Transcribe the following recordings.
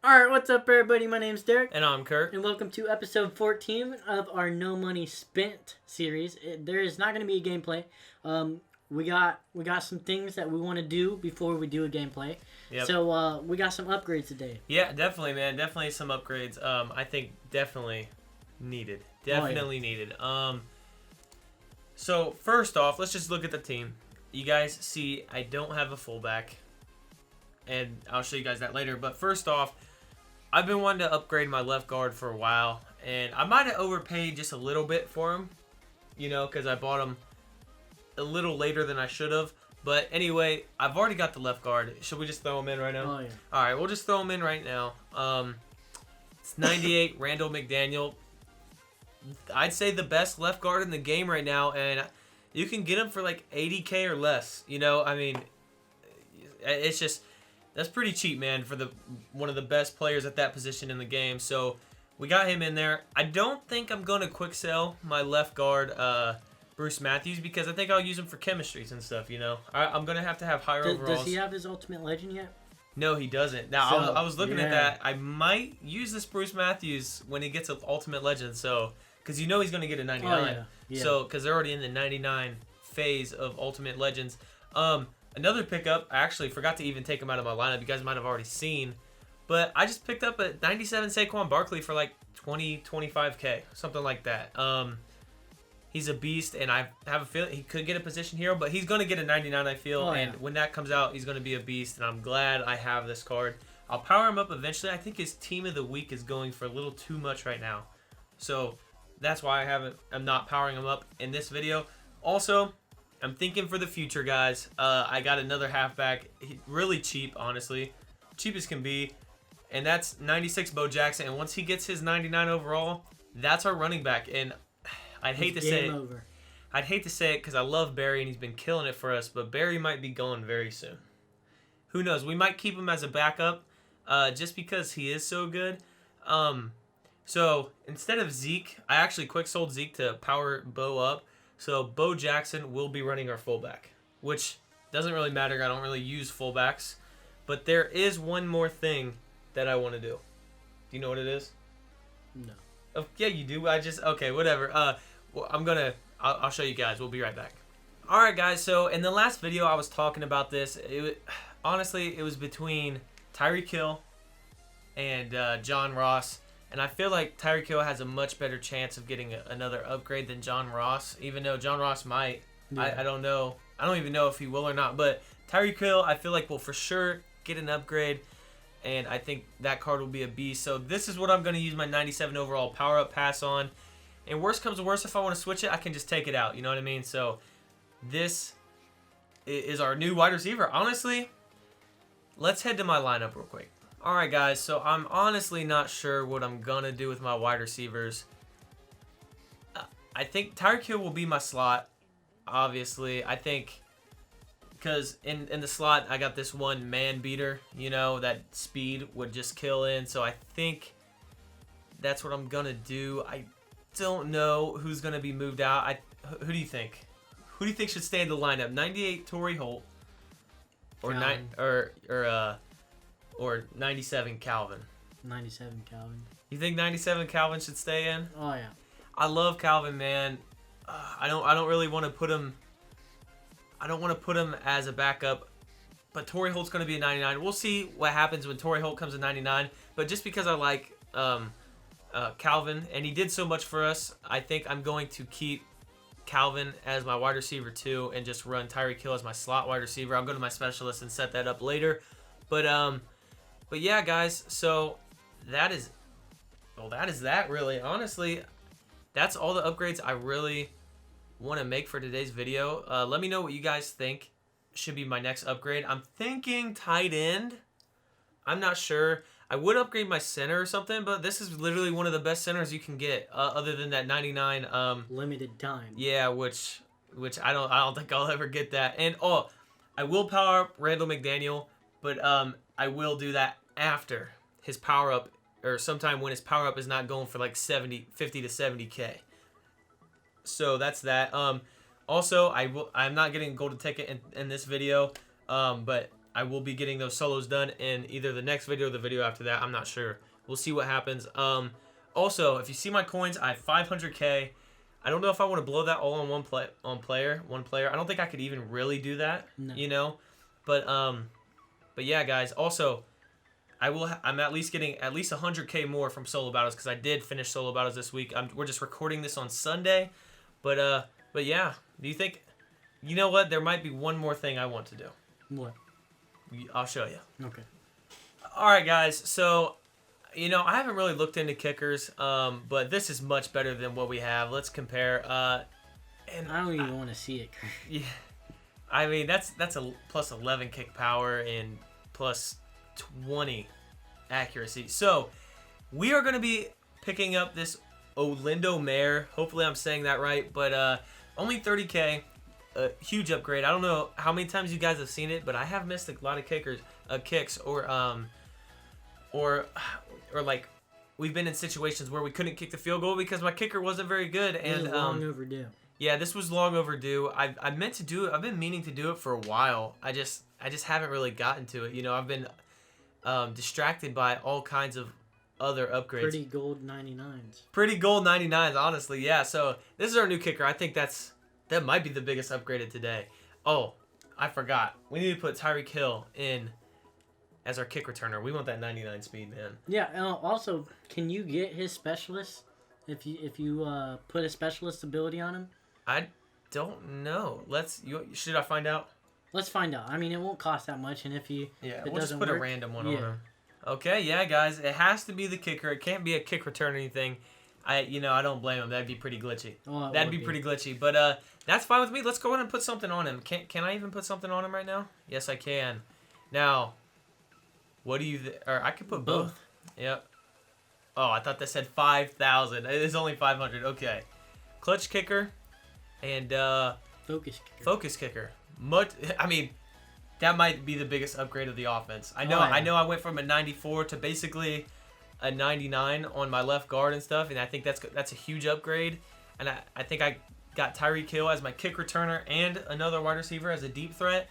Alright, what's up everybody? My name's Derek. And I'm Kurt. And welcome to episode 14 of our No Money Spent series. There is not going to be a gameplay. We got some things that we want to do before we do a gameplay. Yep. So we got some upgrades today. Yeah, definitely, man. Definitely some upgrades. I think definitely needed. Definitely needed. So first off, let's just look at the team. You guys see I don't have a fullback. And I'll show you guys that later. But first off, I've been wanting to upgrade my left guard for a while. And I might have overpaid just a little bit for him. You know, because I bought him a little later than I should have. But anyway, I've already got the left guard. Should we just throw him in right now? Oh, yeah. Alright, we'll just throw him in right now. It's 98, Randall McDaniel. I'd say the best left guard in the game right now. And you can get him for like 80K or less. You know, I mean, it's just... That's pretty cheap, man, for one of the best players at that position in the game. So we got him in there. I don't think I'm going to quick sell my left guard, Bruce Matthews, because I think I'll use him for chemistries and stuff, you know. I'm going to have higher overalls. Does he have his Ultimate Legend yet? No, he doesn't. Now, So, I was looking at that. I might use this Bruce Matthews when he gets an Ultimate Legend, so because you know he's going to get a 99. Oh, yeah. So, because they're already in the 99 phase of Ultimate Legends. Another pickup, I actually forgot to even take him out of my lineup. You guys might have already seen. But I just picked up a 97 Saquon Barkley for like 20, 25K. Something like that. He's a beast, and I have a feeling he could get a position hero, but he's going to get a 99, I feel. Oh, and when that comes out, he's going to be a beast, and I'm glad I have this card. I'll power him up eventually. I think his team of the week is going for a little too much right now. So that's why I'm not powering him up in this video. Also, I'm thinking for the future, guys. I got another halfback, really cheap, honestly, cheap as can be, and that's 96 Bo Jackson. And once he gets his 99 overall, that's our running back. And I'd hate to say it. I'd hate to say it because I love Barry and he's been killing it for us, but Barry might be going very soon. Who knows? We might keep him as a backup, just because he is so good. So instead of Zeke, I actually quick sold Zeke to power Bo up. So Bo Jackson will be running our fullback, which doesn't really matter. I don't really use fullbacks. But there is one more thing that I want to do. Do you know what it is? No. Oh, yeah, you do. Okay, whatever. I'll show you guys. We'll be right back. All right, guys. So in the last video, I was talking about this. Honestly, it was between Tyreek Hill and John Ross. And I feel like Tyreek Hill has a much better chance of getting another upgrade than John Ross, even though John Ross might. Yeah. I don't know. I don't even know if he will or not. But Tyreek Hill, I feel like will for sure get an upgrade. And I think that card will be a beast. So this is what I'm going to use my 97 overall power-up pass on. And worst comes to worst, if I want to switch it, I can just take it out. You know what I mean? So this is our new wide receiver. Honestly, let's head to my lineup real quick. Alright guys, so I'm honestly not sure what I'm going to do with my wide receivers. I think Tyreek Hill will be my slot, obviously. I think because in the slot I got this one man beater, you know, that speed would just kill in. So I think that's what I'm going to do. I don't know who's going to be moved out. Who do you think? Who do you think should stay in the lineup? 98 Torrey Holt or 97 Calvin. 97 Calvin. You think 97 Calvin should stay in? Oh yeah. I love Calvin, man. I don't really want to put him. I don't want to put him as a backup. But Torrey Holt's going to be a 99. We'll see what happens when Torrey Holt comes to 99. But just because I like Calvin and he did so much for us, I think I'm going to keep Calvin as my wide receiver too, and just run Tyreek Hill as my slot wide receiver. I'll go to my specialist and set that up later. But yeah, guys, so that is that really. Honestly, that's all the upgrades I really want to make for today's video. Let me know what you guys think should be my next upgrade. I'm thinking tight end. I'm not sure. I would upgrade my center or something, but this is literally one of the best centers you can get, other than that 99 limited time. Yeah, which I don't think I'll ever get that. And I will power up Randall McDaniel, but I will do that after his power up, or sometime when his power up is not going for like 50 to 70K. So that's that. Also, I'm not getting a golden ticket in this video, but I will be getting those solos done in either the next video or the video after that. I'm not sure. We'll see what happens. Also, if you see my coins, I have 500K. I don't know if I want to blow that all on one player. I don't think I could even really do that. No. You know, but yeah, guys. Also, I'm at least getting at least 100K more from solo battles because I did finish solo battles this week. We're just recording this on Sunday, but yeah. Do you think? You know what? There might be one more thing I want to do. What? I'll show you. Okay. All right, guys. So, you know, I haven't really looked into kickers, but this is much better than what we have. Let's compare. And I don't even want to see it. Yeah, I mean that's a plus 11 kick power and plus 20 accuracy. So we are going to be picking up this Olindo Mare. Hopefully I'm saying that right, but only 30K. A huge upgrade. I don't know how many times you guys have seen it, but I have missed a lot of kicks, or like we've been in situations where we couldn't kick the field goal because my kicker wasn't very good, and It was long overdue. Yeah, this was long overdue. I meant to do it. I've been meaning to do it for a while. I just haven't really gotten to it. You know, I've been distracted by all kinds of other upgrades. Pretty gold 99s. Pretty gold 99s, honestly. Yeah. So this is our new kicker. I think that might be the biggest upgrade of today. Oh, I forgot. We need to put Tyreek Hill in as our kick returner. We want that 99 speed, man. Yeah. Also, can you get his specialist if you put a specialist ability on him? I don't know. Should I find out? Let's find out. I mean, it won't cost that much, and if we'll doesn't just put work, a random one on him. Okay, yeah, guys. It has to be the kicker. It can't be a kick return or anything. I don't blame him. That'd be pretty glitchy. Oh, That'd be pretty glitchy. But that's fine with me. Let's go ahead and put something on him. Can I even put something on him right now? Yes, I can. Now, what do you... or I could put both. Yep. Oh, I thought that said 5,000. It's only 500. Okay. Clutch kicker and focus kicker. I mean, that might be the biggest upgrade of the offense. I know. I know. I went from a 94 to basically a 99 on my left guard and stuff, and I think that's a huge upgrade. And I think I got Tyreek Hill as my kick returner and another wide receiver as a deep threat.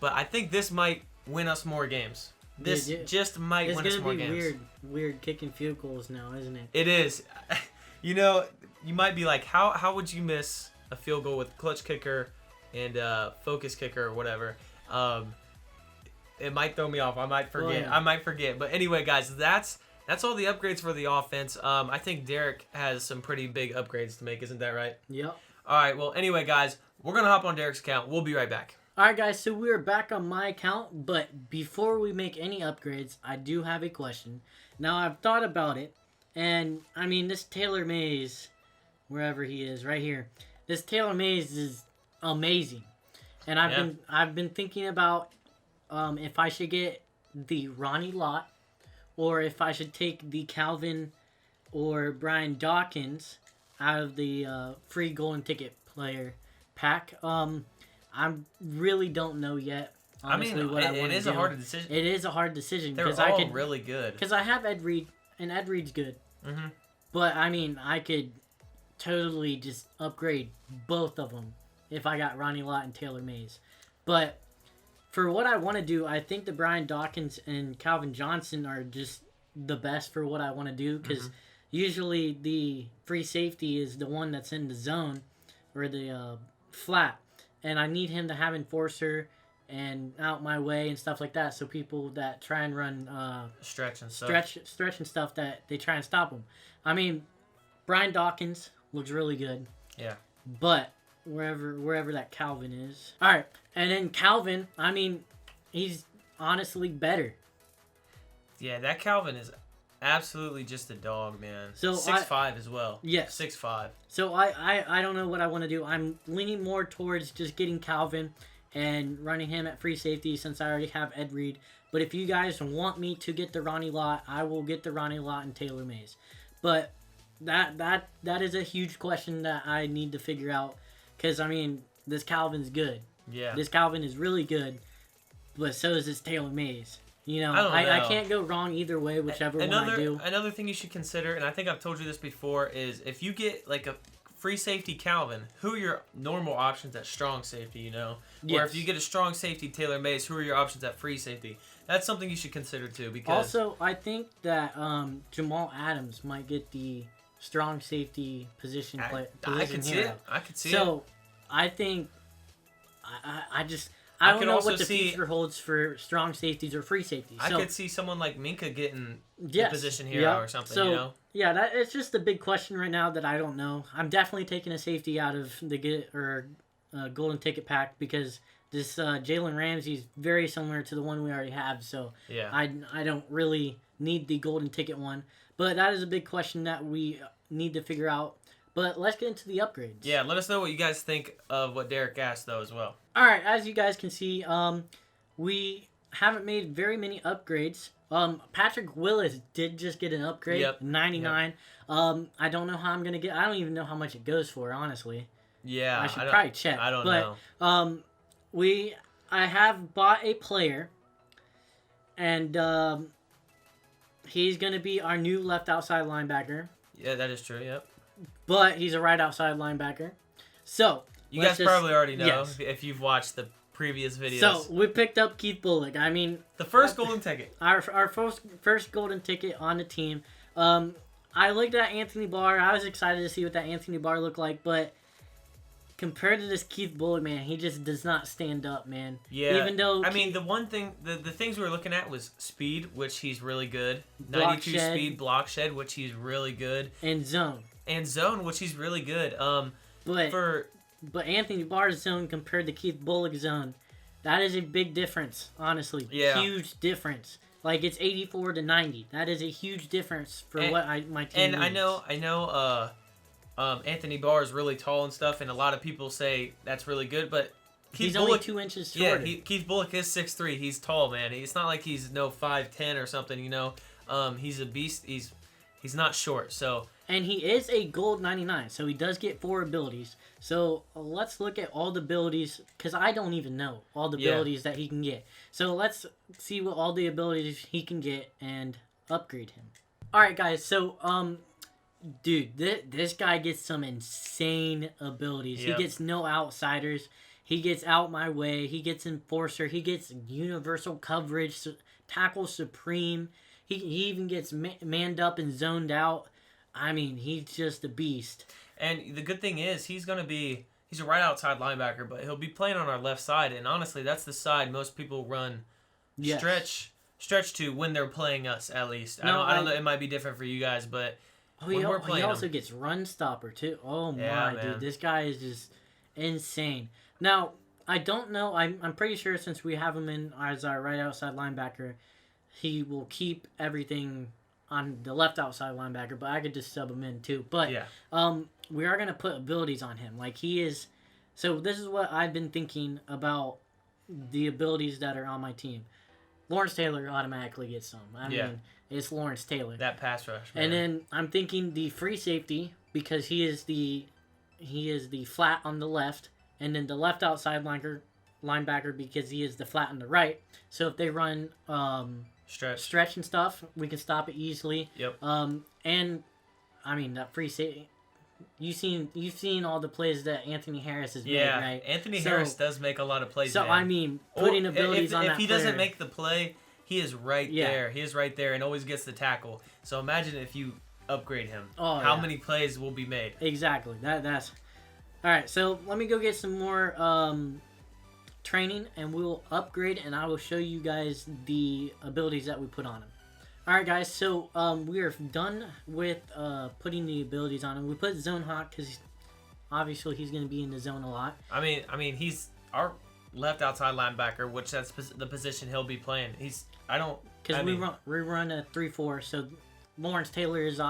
But I think this might win us more games. This just might win us more games. It's gonna be weird kicking field goals now, isn't it? It is. You know, you might be like, how would you miss a field goal with clutch kicker and focus kicker or whatever? It might throw me off. I might forget. Oh, yeah. I might forget. But anyway, guys, that's all the upgrades for the offense. I think Derek has some pretty big upgrades to make. Isn't that right? Yep. All right. Well, anyway, guys, we're going to hop on Derek's account. We'll be right back. All right, guys. So we're back on my account. But before we make any upgrades, I do have a question. Now, I've thought about it. And, I mean, this Taylor Mays, wherever he is, right here. This Taylor Mays is amazing. And I've been thinking about if I should get the Ronnie Lott, or if I should take the Calvin or Brian Dawkins out of the free golden ticket player pack. I really don't know yet. Honestly, what I want to do. It is a hard decision. It is a hard decision. They're all really good. Because I have Ed Reed, and Ed Reed's good. Mm-hmm. But, I mean, I could totally just upgrade both of them if I got Ronnie Lott and Taylor Mays. But for what I want to do, I think the Brian Dawkins and Calvin Johnson are just the best for what I want to do, because usually the free safety is the one that's in the zone or the flat, and I need him to have enforcer and out my way and stuff like that, so people that try and run stretch and stuff, that they try and stop them. I mean, Brian Dawkins looks really good. Yeah. But wherever that Calvin is. All right. And then Calvin, I mean, he's honestly better. Yeah, that Calvin is absolutely just a dog, man. So 6'5" as well. Yes. 6'5". So I don't know what I want to do. I'm leaning more towards just getting Calvin and running him at free safety since I already have Ed Reed. But if you guys want me to get the Ronnie Lott, I will get the Ronnie Lott and Taylor Mays. But that is a huge question that I need to figure out. Because, I mean, this Calvin's good. Yeah. This Calvin is really good. But so is this Taylor Mays. You know, I can't go wrong either way, whichever one I do. Another thing you should consider, and I think I've told you this before, is if you get like a free safety Calvin, who are your normal options at strong safety, you know? Yes. Or if you get a strong safety Taylor Mays, who are your options at free safety? That's something you should consider too. Because also, I think that Jamal Adams might get the strong safety position I position could see hero. it. I could see it. So, I think I don't could know also what the see- future holds for strong safeties or free safeties. I So, could see someone like Minka getting yes, the position hero yeah. or something, So, you know? yeah, it's just a big question right now that I don't know. I'm definitely taking a safety out of the golden ticket pack because this Jalen Ramsey is very similar to the one we already have. So Yeah. I don't really need the golden ticket one. But that is a big question that we need to figure out. But let's get into the upgrades. Yeah, let us know what you guys think of what Derek asked, though, as well. All right, as you guys can see, we haven't made very many upgrades. Patrick Willis did just get an upgrade, Yep. 99. I don't know how I'm gonna get. I don't even know how much it goes for, honestly. Yeah. I should probably check. I don't but, know. I have bought a player, and he's gonna be our new left outside linebacker. Yeah, that is true, yep. But he's a right outside linebacker. So You guys probably already know yes. if you've watched the previous videos. So we picked up Keith Bullock. I mean, the first golden ticket. Our first golden ticket on the team. I looked at Anthony Barr. I was excited to see what that Anthony Barr looked like, but compared to this Keith Bullock, man, he just does not stand up, man. Yeah. Even though I mean, the one thing, the things we were looking at was speed, which he's really good. Block 92 shed. speed, block shed, which he's really good. and zone, And zone, which he's really good. but Anthony Barr's zone compared to Keith Bullock's zone, that is a big difference, honestly. Yeah. Huge difference. Like, it's 84 to 90. That is a huge difference for my team And needs. I know Anthony Barr is really tall and stuff, and a lot of people say that's really good, but he's only 2 inches shorter. Yeah, Keith Bullock is 6'3". He's tall, man. It's not like he's 5'10" or something, you know. He's a beast. He's not short, so. And he is a gold 99, so he does get 4 abilities. So let's look at all the abilities, because I don't even know all the abilities that he can get. So let's see what all the abilities he can get and upgrade him. Alright guys, so dude, this guy gets some insane abilities. Yep. He gets no outsiders. He gets out my way. He gets enforcer. He gets universal coverage, tackle supreme. He even gets manned up and zoned out. I mean, he's just a beast. And the good thing is, he's a right outside linebacker, but he'll be playing on our left side. And honestly, that's the side most people run stretch to when they're playing us, at least. I don't know. It might be different for you guys, but when we're playing he also gets run stopper, too. Oh, my, man. dude. This guy is just insane. Now, I don't know. I'm pretty sure since we have him in as our right outside linebacker, he will keep everything on the left outside linebacker, but I could just sub him in too. But we are going to put abilities on him. Like, he is... So this is what I've been thinking about the abilities that are on my team. Lawrence Taylor automatically gets some. I mean, it's Lawrence Taylor. That pass rush, man. And then I'm thinking the free safety, because he is the flat on the left, and then the left outside linebacker because he is the flat on the right. So if they run stretch and stuff, we can stop it easily. Yep. And I mean that free safety. You've seen all the plays that Anthony Harris has made, right? Anthony Harris does make a lot of plays. So man. I mean, putting abilities on that. If he doesn't make the play, he is right Yeah. there. He is right there and always gets the tackle. So imagine if you upgrade him. Oh, how yeah. many plays will be made? Exactly. That's all right. So let me go get some more training, and we'll upgrade, and I will show you guys the abilities that we put on him. All right, guys. So we are done with putting the abilities on him. We put Zone Hawk because obviously he's going to be in the zone a lot. I mean, he's our left outside linebacker, which that's the position he'll be playing. Because we run a 3-4, so Lawrence Taylor is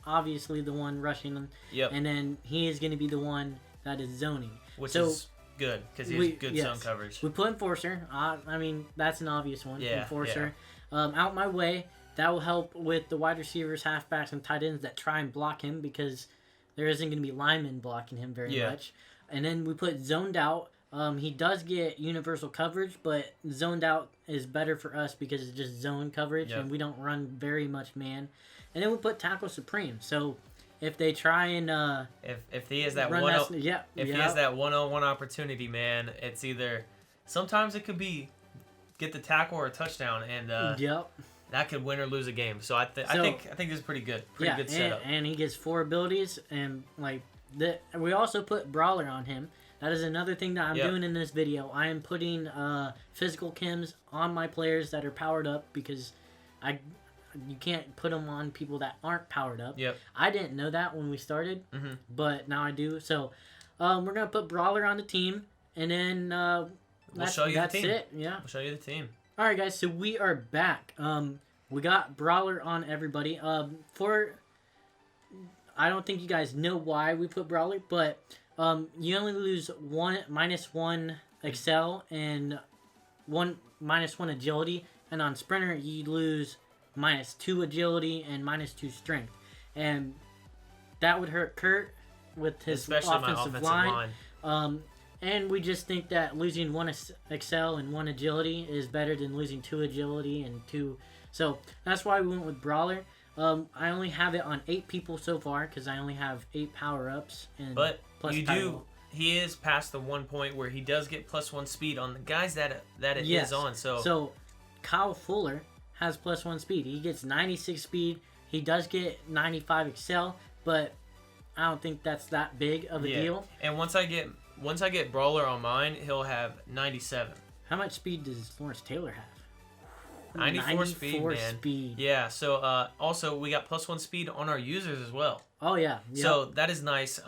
obviously the one rushing him. Yep. And then he is going to be the one that is zoning. Which is good because he has good zone coverage. We put Enforcer. I mean, that's an obvious one. Yeah, Enforcer. Out my way. That will help with the wide receivers, halfbacks, and tight ends that try and block him because there isn't going to be linemen blocking him very much. And then we put zoned out. He does get universal coverage, but zoned out is better for us because it's just zone coverage, and we don't run very much man. And then we put tackle supreme. So if they try and if he has that run one, he has that 1-on-1 opportunity, man, it's either sometimes it could be get the tackle or a touchdown, and that could win or lose a game. So I think this is pretty good. Pretty good setup. And he gets 4 abilities, and like we also put Brawler on him. That is another thing that I'm doing in this video. I am putting physical chems on my players that are powered up because you can't put them on people that aren't powered up. Yep. I didn't know that when we started, but now I do. So we're gonna put Brawler on the team, and then we'll show you the team. That's it. Yeah. We'll show you the team. All right, guys. So we are back. We got Brawler on everybody. I don't think you guys know why we put Brawler, but you only lose -1 Excel and -1 agility, and on Sprinter you lose -2 agility and -2 strength, and that would hurt Kurt with his offensive line. And we just think that losing 1 Excel and 1 agility is better than losing 2 agility and 2. So that's why we went with Brawler. I only have it on 8 people so far because I only have 8 power-ups. But he is past the one point where he does get +1 speed on the guys that it is on. So Kyle Fuller has +1 speed. He gets 96 speed. He does get 95 Excel, but I don't think that's that big of a deal. And once I get Brawler on mine, he'll have 97. How much speed does Lawrence Taylor have? 94 speed, man. Yeah, so also we got +1 speed on our users as well. Oh, yeah. Yep. So that is nice.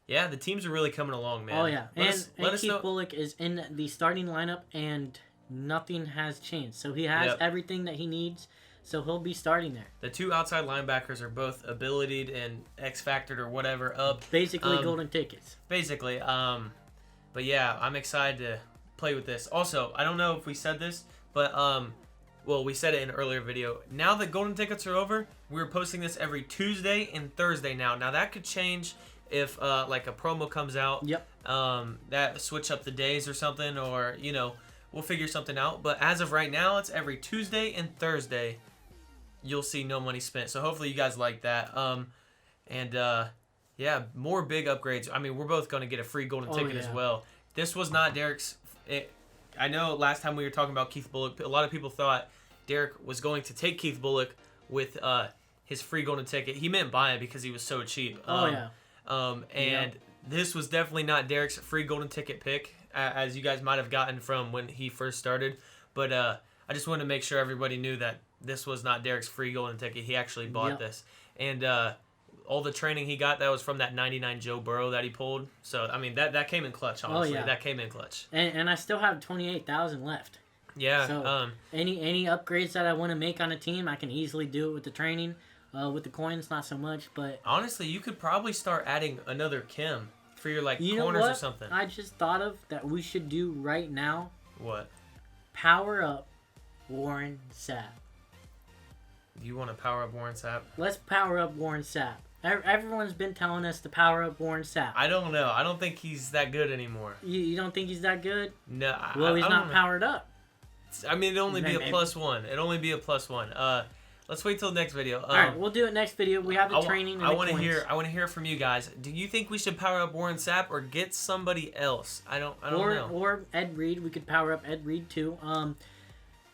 Yeah, the teams are really coming along, man. Oh, yeah. And Keith Bullock is in the starting lineup, and nothing has changed. So he has everything that he needs, so he'll be starting there. The 2 outside linebackers are both abilitied and X-factored or whatever up. Basically golden tickets. Basically. But yeah, I'm excited to play with this. Also, I don't know if we said this, but well, we said it in an earlier video. Now that golden tickets are over, we're posting this every Tuesday and Thursday now. Now that could change if like a promo comes out. Yep. That switch up the days or something, or we'll figure something out. But as of right now, it's every Tuesday and Thursday. You'll see No Money Spent. So hopefully you guys like that. Yeah, more big upgrades. I mean, we're both going to get a free golden ticket as well. This was not Derek's. I know last time we were talking about Keith Bullock, a lot of people thought Derek was going to take Keith Bullock with his free golden ticket. He meant buy it because he was so cheap. And this was definitely not Derek's free golden ticket pick, as you guys might have gotten from when he first started. But I just wanted to make sure everybody knew that this was not Derek's free golden ticket. He actually bought this. And all the training he got, that was from that 99 Joe Burrow that he pulled. So, I mean, that came in clutch, honestly. That came in clutch. And I still have 28,000 left. Yeah. So, any upgrades that I want to make on a team, I can easily do it with the training. With the coins, not so much, but... Honestly, you could probably start adding another Kim for your, corners or something. I just thought of that we should do right now. What? Power up Warren Sapp. You want to power up Warren Sapp? Let's power up Warren Sapp. Everyone's been telling us to power up Warren Sapp. I don't know. I don't think he's that good anymore. You don't think he's that good? No. Well, he's not powered up. I mean, it'd only be a +1. It'd only be a +1. Let's wait till the next video. All right, we'll do it next video. We have the training. And I want to hear from you guys. Do you think we should power up Warren Sapp or get somebody else? I don't know. Or Ed Reed. We could power up Ed Reed too.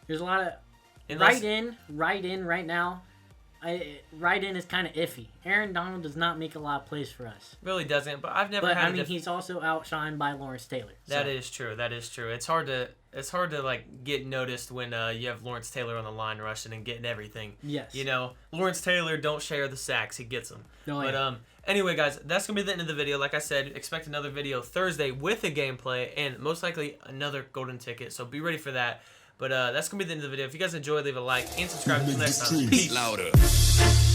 There's a lot of right in right now. Right in is kind of iffy. Aaron Donald does not make a lot of plays for us. Really doesn't. But I've never. He's also outshined by Lawrence Taylor. That is true. That is true. It's hard to get noticed when you have Lawrence Taylor on the line rushing and getting everything. Yes. Lawrence Taylor don't share the sacks. He gets them. Anyway, guys, that's gonna be the end of the video. Like I said, expect another video Thursday with a gameplay and most likely another golden ticket. So be ready for that. But that's going to be the end of the video. If you guys enjoyed, leave a like and subscribe. Until next time. Peace.